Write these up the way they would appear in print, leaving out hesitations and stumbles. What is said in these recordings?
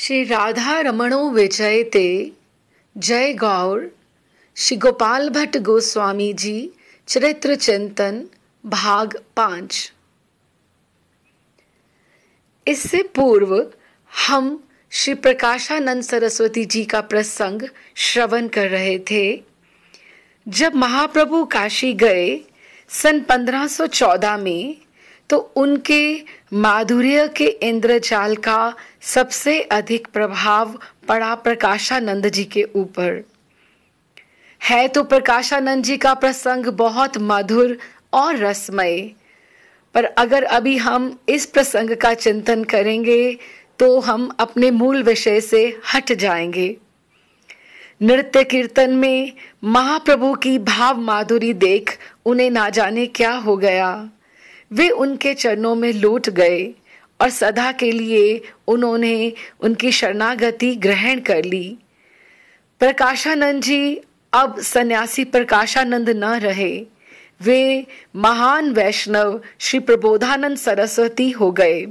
श्री राधा रमणो विजयते। जय गौर। श्री गोपाल भट्ट गोस्वामी जी चरित्र चिंतन भाग 5। इससे पूर्व हम श्री प्रकाशानंद सरस्वती जी का प्रसंग श्रवण कर रहे थे। जब महाप्रभु काशी गए सन 1514 में, तो उनके माधुर्य के इंद्रजाल का सबसे अधिक प्रभाव पड़ा प्रकाशानंद जी के ऊपर। है तो प्रकाशानंद जी का प्रसंग बहुत मधुर और रसमय, पर अगर अभी हम इस प्रसंग का चिंतन करेंगे तो हम अपने मूल विषय से हट जाएंगे। नृत्य कीर्तन में महाप्रभु की भाव माधुरी देख उन्हें ना जाने क्या हो गया। वे उनके चरणों में लौट गए और सदा के लिए उन्होंने उनकी शरणागति ग्रहण कर ली। प्रकाशानंद जी अब सन्यासी प्रकाशानंद न रहे, वे महान वैष्णव श्री प्रबोधानंद सरस्वती हो गए।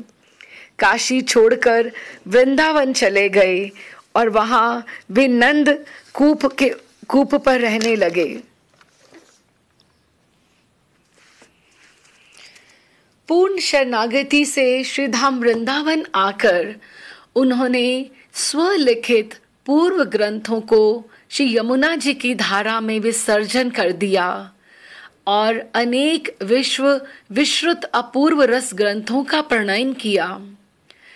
काशी छोड़कर वृंदावन चले गए और वहां वे नंद कूप पर रहने लगे। पूर्ण शरणागति से श्रीधाम वृंदावन आकर उन्होंने स्वलिखित पूर्व ग्रंथों को श्री यमुना जी की धारा में विसर्जन कर दिया और अनेक विश्रुत अपूर्व रस ग्रंथों का प्रणयन किया।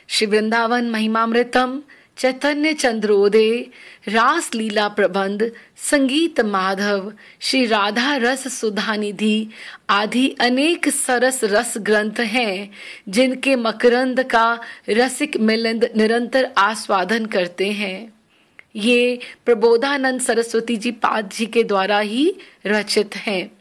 श्री वृंदावन महिमामृतम, चैतन्य चंद्रोदय, रास लीला प्रबंध, संगीत माधव, श्री राधा रस सुधानिधि आदि अनेक सरस रस ग्रंथ हैं जिनके मकरंद का रसिक मिलिंद निरंतर आस्वादन करते हैं। ये प्रबोधानंद सरस्वती जी पाद जी के द्वारा ही रचित हैं।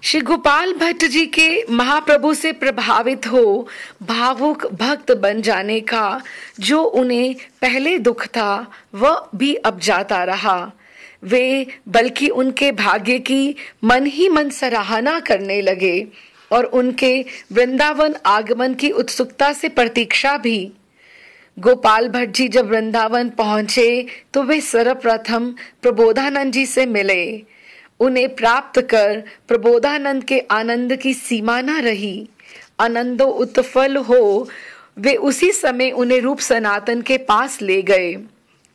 श्री गोपाल भट्ट जी के महाप्रभु से प्रभावित हो भावुक भक्त बन जाने का जो उन्हें पहले दुख था वह भी अब जाता रहा। वे बल्कि उनके भाग्य की मन ही मन सराहना करने लगे और उनके वृंदावन आगमन की उत्सुकता से प्रतीक्षा भी। गोपाल भट्ट जी जब वृंदावन पहुंचे तो वे सर्वप्रथम प्रबोधानंद जी से मिले। उन्हें प्राप्त कर प्रबोधानंद के आनंद की सीमा न रही। आनंदो उत्फल हो वे उसी समय उन्हें रूप सनातन के पास ले गए।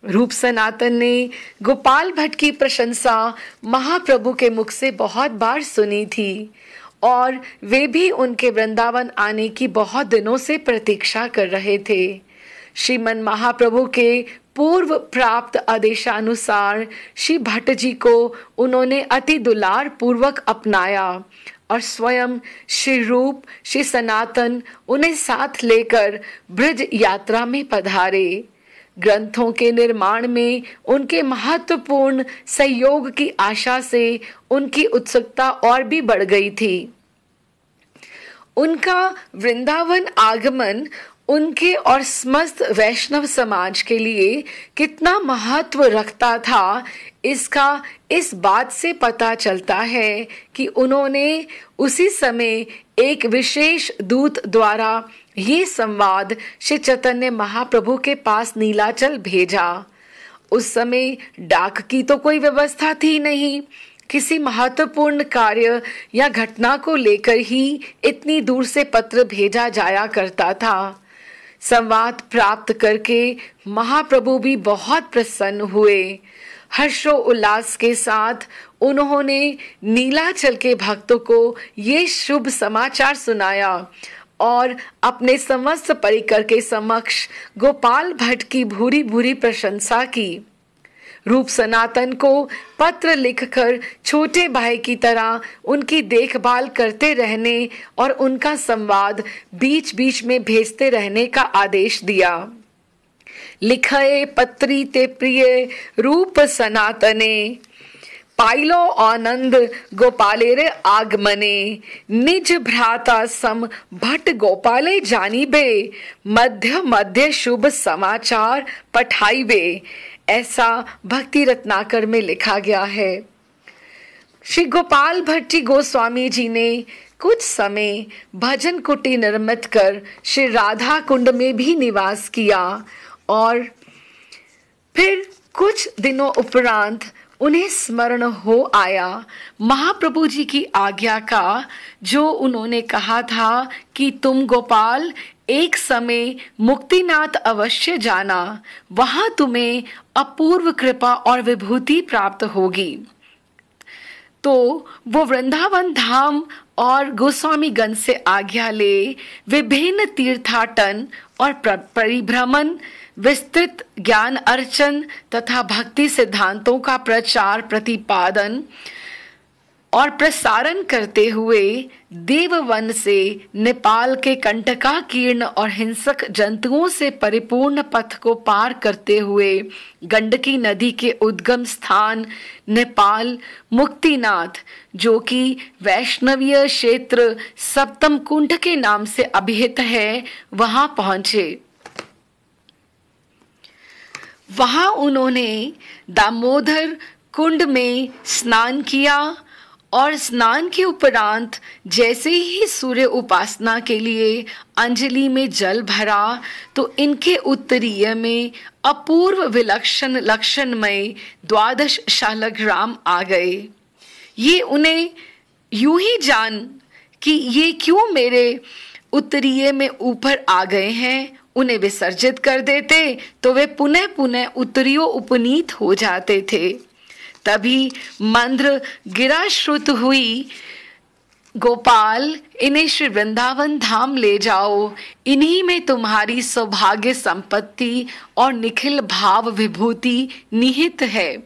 रूप सनातन ने गोपाल भट्ट की प्रशंसा महाप्रभु के मुख से बहुत बार सुनी थी और वे भी उनके वृंदावन आने की बहुत दिनों से प्रतीक्षा कर रहे थे। श्रीमन महाप्रभु के पूर्व प्राप्त आदेशानुसार श्री भट्ट जी को उन्होंने अति दुलार पूर्वक अपनाया और स्वयं श्री रूप श्री सनातन उन्हें साथ लेकर ब्रज यात्रा में पधारे। ग्रंथों के निर्माण में उनके महत्वपूर्ण सहयोग की आशा से उनकी उत्सुकता और भी बढ़ गई थी। उनका वृंदावन आगमन उनके और समस्त वैष्णव समाज के लिए कितना महत्व रखता था, इसका इस बात से पता चलता है कि उन्होंने उसी समय एक विशेष दूत द्वारा ये संवाद श्री चैतन्य महाप्रभु के पास नीलाचल भेजा। उस समय डाक की तो कोई व्यवस्था थी नहीं। किसी महत्वपूर्ण कार्य या घटना को लेकर ही इतनी दूर से पत्र भेजा जाया करता था। संवाद प्राप्त करके महाप्रभु भी बहुत प्रसन्न हुए। हर्षो उल्लास के साथ उन्होंने नीलाचल के भक्तों को ये शुभ समाचार सुनाया और अपने समस्त परिकर के समक्ष गोपाल भट्ट की भूरी भूरी प्रशंसा की। रूप सनातन को पत्र लिखकर छोटे भाई की तरह उनकी देखभाल करते रहने और उनका संवाद बीच बीच में भेजते रहने का आदेश दिया। लिखे पत्री ते प्रिय रूप सनातने, पाइलो आनंद गोपालेरे आगमने, निज भ्राता सम भट्ट गोपाले जानिबे, मध्य मध्य शुभ समाचार पठाइबे। ऐसा भक्ति रत्नाकर में लिखा गया है। श्री गोपाल भट्ट गोस्वामी जी ने कुछ समय भजन कुटी निर्मित कर श्री राधा कुंड में भी निवास किया और फिर कुछ दिनों उपरांत उन्हें स्मरण हो आया महाप्रभु जी की आज्ञा का, जो उन्होंने कहा था कि तुम गोपाल एक समय मुक्तिनाथ अवश्य जाना, वहां तुम्हें अपूर्व कृपा और विभूति प्राप्त होगी। तो वो वृंदावन धाम और गोस्वामीगंज से आज्ञा ले विभिन्न तीर्थाटन और परिभ्रमण, विस्तृत ज्ञान अर्चन तथा भक्ति सिद्धांतों का प्रचार प्रतिपादन और प्रसारण करते हुए देववन से नेपाल के कंटकाकीर्ण और हिंसक जंतुओं से परिपूर्ण पथ को पार करते हुए गंडकी नदी के उद्गम स्थान नेपाल मुक्तिनाथ, जो कि वैष्णवीय क्षेत्र सप्तम कुंड के नाम से अभिहित है, वहां पहुंचे। वहां उन्होंने दामोदर कुंड में स्नान किया और स्नान के उपरांत जैसे ही सूर्य उपासना के लिए अंजलि में जल भरा तो इनके उत्तरीय में अपूर्व विलक्षण लक्षणमय 12 शालग्राम आ गए। ये उन्हें यूं ही जान कि ये क्यों मेरे उत्तरीय में ऊपर आ गए हैं, उन्हें विसर्जित कर देते तो वे पुनः पुनः उत्तरीय उपनीत हो जाते थे। तभी मंद्र गिरा श्रुत हुई, गोपाल इन्हें श्री वृंदावन धाम ले जाओ, इन्हीं में तुम्हारी सौभाग्य संपत्ति और निखिल भाव विभूति निहित है।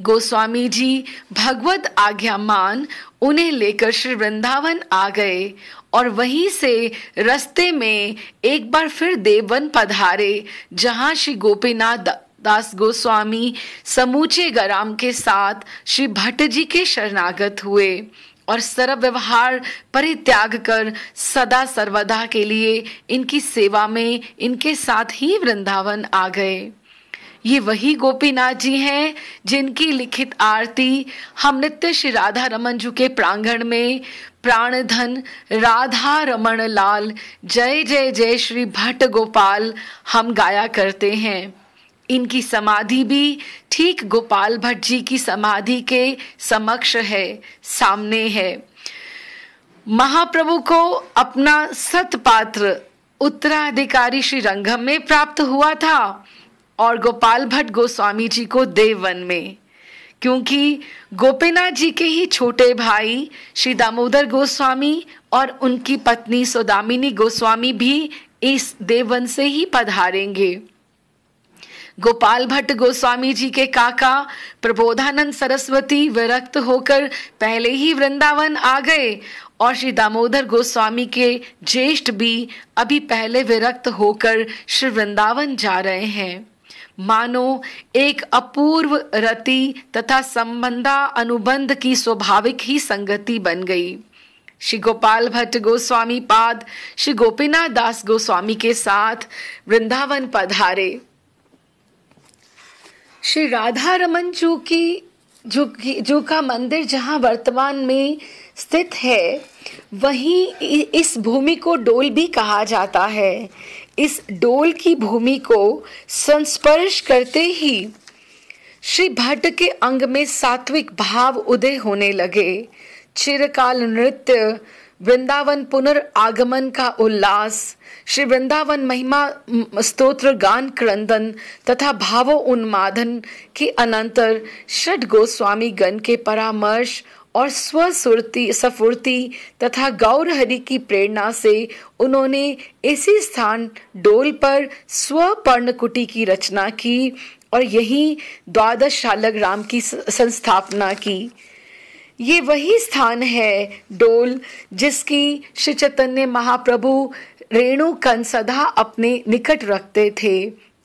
गोस्वामी जी भगवत आज्ञा मान उन्हें लेकर श्री वृंदावन आ गए और वहीं से रास्ते में एक बार फिर देववन पधारे, जहां श्री गोपीनाथ दास गोस्वामी समूचे गराम के साथ श्री भट्ट जी के शरणागत हुए और सर्व व्यवहार परित्याग कर सदा सर्वदा के लिए इनकी सेवा में इनके साथ ही वृंदावन आ गए। ये वही गोपीनाथ जी हैं जिनकी लिखित आरती हम नित्य श्री राधा रमन जी के प्रांगण में प्राणधन राधा रमण लाल जय जय जय श्री भट्ट गोपाल हम गाया करते हैं। इनकी समाधि भी ठीक गोपाल भट्ट जी की समाधि के समक्ष है, सामने है। महाप्रभु को अपना सतपात्र उत्तराधिकारी श्री रंगम में प्राप्त हुआ था और गोपाल भट्ट गोस्वामी जी को देववन में, क्योंकि गोपीनाथ जी के ही छोटे भाई श्री दामोदर गोस्वामी और उनकी पत्नी सौदामिनी गोस्वामी भी इस देववन से ही पधारेंगे। गोपाल भट्ट गोस्वामी जी के काका प्रबोधानंद सरस्वती विरक्त होकर पहले ही वृंदावन आ गए और श्री दामोदर गोस्वामी के ज्येष्ठ भी अभी पहले विरक्त होकर श्री वृंदावन जा रहे हैं। मानो एक अपूर्व रति तथा संबंधा अनुबंध की स्वाभाविक ही संगति बन गई। श्री गोपाल भट्ट गोस्वामी पाद श्री गोपीनाथ दास गोस्वामी के साथ वृंदावन पधारे। श्री राधा रमन जो का मंदिर जहां वर्तमान में स्थित है, वहीं इस भूमि को डोल भी कहा जाता है। इस डोल की भूमि को संस्पर्श करते ही श्री भट्ट के अंग में सात्विक भाव उदय होने लगे। चिरकाल नृत्य, वृंदावन पुनर्आगमन का उल्लास, श्री वृंदावन महिमा स्तोत्र गान क्रंदन तथा भावो उन्मादन के अनंतर षड गोस्वामी गण के परामर्श और सफूर्ति तथा गौर हरि की प्रेरणा से उन्होंने इसी स्थान डोल पर स्वपर्ण कुटी की रचना की और यही 12 शालग्राम की संस्थापना की। ये वही स्थान है डोल जिसकी श्री चैतन्य महाप्रभु रेणु कण सदा अपने निकट रखते थे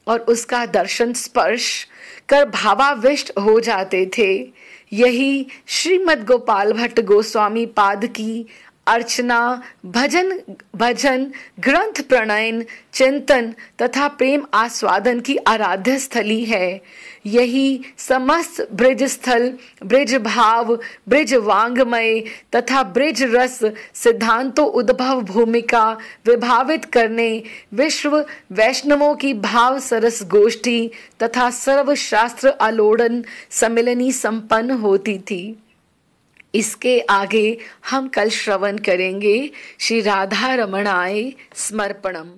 और उसका दर्शन स्पर्श कर भावाविष्ट हो जाते थे। यही श्रीमद् गोपाल भट्ट गोस्वामी पाद की अर्चना, भजन, ग्रंथ प्रणयन, चिंतन तथा प्रेम आस्वादन की आराध्य स्थली है। यही समस्त ब्रिज स्थल, ब्रिज भाव, ब्रिज वांग्मय तथा ब्रिज रस सिद्धांतों उद्भव भूमिका विभावित करने विश्व वैष्णवों की भाव सरस गोष्ठी तथा सर्वशास्त्र आलोड़न सम्मिलनी संपन्न होती थी। इसके आगे हम कल श्रवण करेंगे। श्री राधा रमणाय समर्पणम।